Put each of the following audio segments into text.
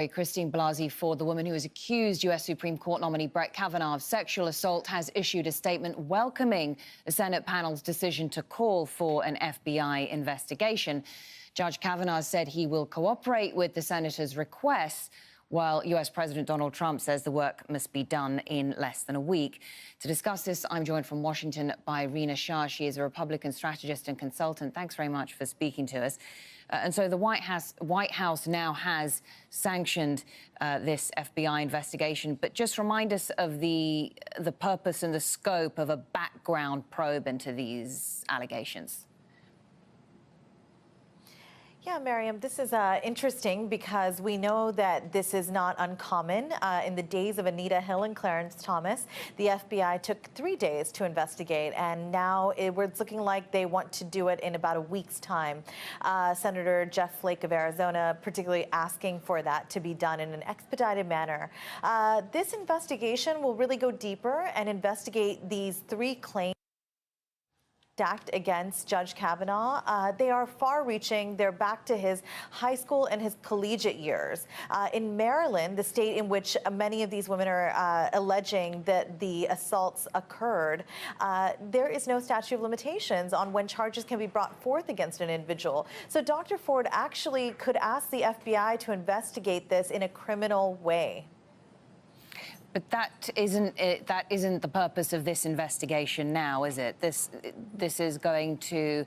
Christine Blasey Ford, the woman who has accused U.S. Supreme Court nominee Brett Kavanaugh of sexual assault, has issued a statement welcoming the Senate panel's decision to call for an FBI investigation. Judge Kavanaugh said he will cooperate with the senator's requests, while U.S. President Donald Trump says the work must be done in less than a week. To discuss this, I'm joined from Washington by Rina Shah. She is a Republican strategist and consultant. Thanks very much for speaking to us. And so the White House now has sanctioned this FBI investigation. But just remind us of the purpose and the scope of a background probe into these allegations. Yeah, Miriam, this is interesting because we know that this is not uncommon. In the days of Anita Hill and Clarence Thomas, the FBI took 3 days to investigate, and now it's looking like they want to do it in about a week's time. Senator Jeff Flake of Arizona particularly asking for that to be done in an expedited manner. This investigation will really go deeper and investigate these 3 claims stacked against Judge Kavanaugh. They are far-reaching. They're back to his high school and his collegiate years. In Maryland, the state in which many of these women are alleging that the assaults occurred, there is no statute of limitations on when charges can be brought forth against an individual. So Dr. Ford actually could ask the FBI to investigate this in a criminal way. But that isn't the purpose of this investigation now, is it? This is going to,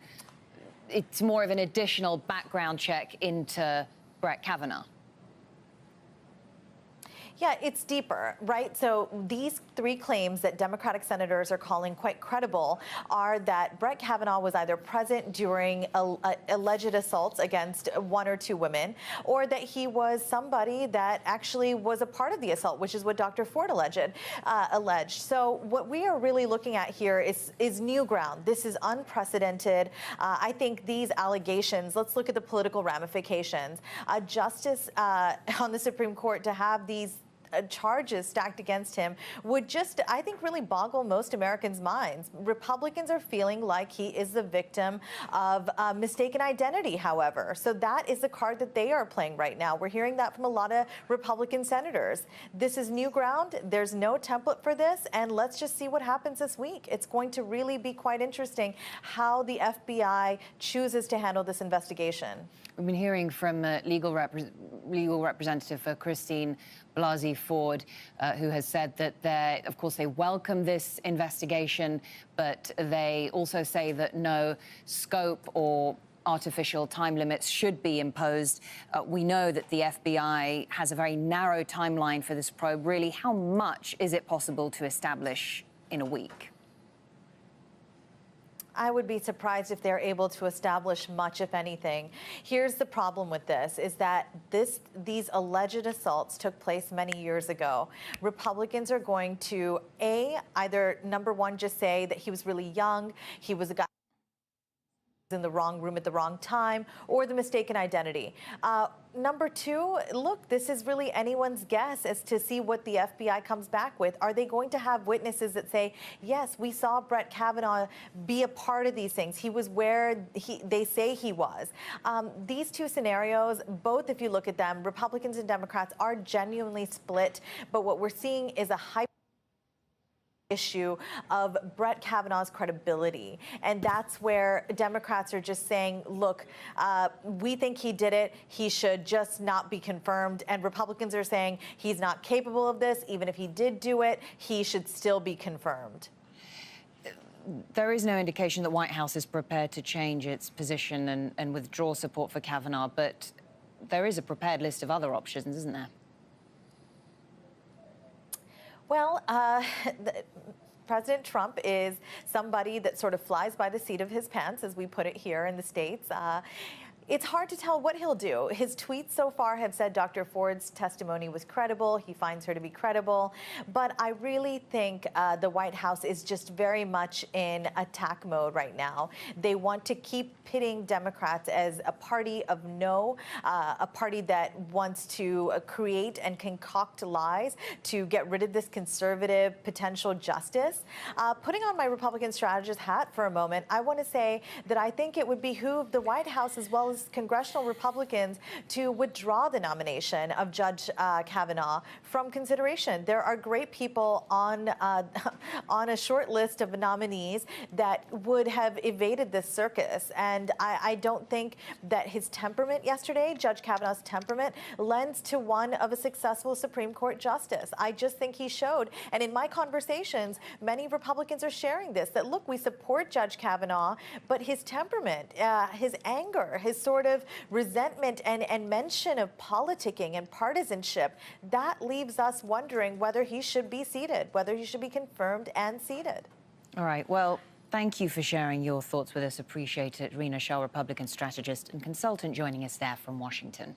it's more of an additional background check into Brett Kavanaugh. Yeah, it's deeper, right? So these 3 claims that Democratic senators are calling quite credible are that Brett Kavanaugh was either present during alleged assaults against 1 or 2 women, or that he was somebody that actually was a part of the assault, which is what Dr. Ford alleged. So what we are really looking at here is new ground. This is unprecedented. I think these allegations, let's look at the political ramifications. Justice on the Supreme Court to have these charges stacked against him would just, I think, really boggle most Americans' minds. Republicans are feeling like he is the victim of mistaken identity, however. So that is the card that they are playing right now. We're hearing that from a lot of Republican senators. This is new ground. There's no template for this, and let's just see what happens this week. It's going to really be quite interesting how the FBI chooses to handle this investigation. We've been hearing from legal representative for Christine Blasey Ford, who has said that of course, they welcome this investigation, but they also say that no scope or artificial time limits should be imposed. We know that the FBI has a very narrow timeline for this probe. Really, how much is it possible to establish in a week? I would be surprised if they're able to establish much, if anything. Here's the problem with this, is that these alleged assaults took place many years ago. Republicans are going to, either, number one, just say that he was really young, he was a guy in the wrong room at the wrong time, or the mistaken identity. Number 2, look, this is really anyone's guess as to see what the FBI comes back with. Are they going to have witnesses that say, yes, we saw Brett Kavanaugh be a part of these things. He was where they say he was. These 2 scenarios, both, if you look at them, Republicans and Democrats are genuinely split. But what we're seeing is a issue of Brett Kavanaugh's credibility. And that's where Democrats are just saying, look, we think he did it. He should just not be confirmed. And Republicans are saying he's not capable of this. Even if he did do it, he should still be confirmed. There is no indication the White House is prepared to change its position and withdraw support for Kavanaugh, but there is a prepared list of other options, isn't there? Well, President Trump is somebody that sort of flies by the seat of his pants, as we put it here in the States. It's hard to tell what he'll do. His tweets so far have said Dr. Ford's testimony was credible. He finds her to be credible. But I really think the White House is just very much in attack mode right now. They want to keep pitting Democrats as a party of no, a party that wants to create and concoct lies to get rid of this conservative potential justice. Putting on my Republican strategist hat for a moment, I want to say that I think it would behoove the White House as well as caused congressional Republicans to withdraw the nomination of Judge Kavanaugh from consideration. There are great people on a short list of nominees that would have evaded this circus. And I don't think that his temperament yesterday, Judge Kavanaugh's temperament, lends to one of a successful Supreme Court justice. I just think he showed, and in my conversations, many Republicans are sharing this, that look, we support Judge Kavanaugh, but his temperament, his anger, his sort of resentment and mention of politicking and partisanship, that leaves us wondering whether he should be seated, whether he should be confirmed and seated. All right. Well, thank you for sharing your thoughts with us. Appreciate it. Rena Shell, Republican strategist and consultant, joining us there from Washington.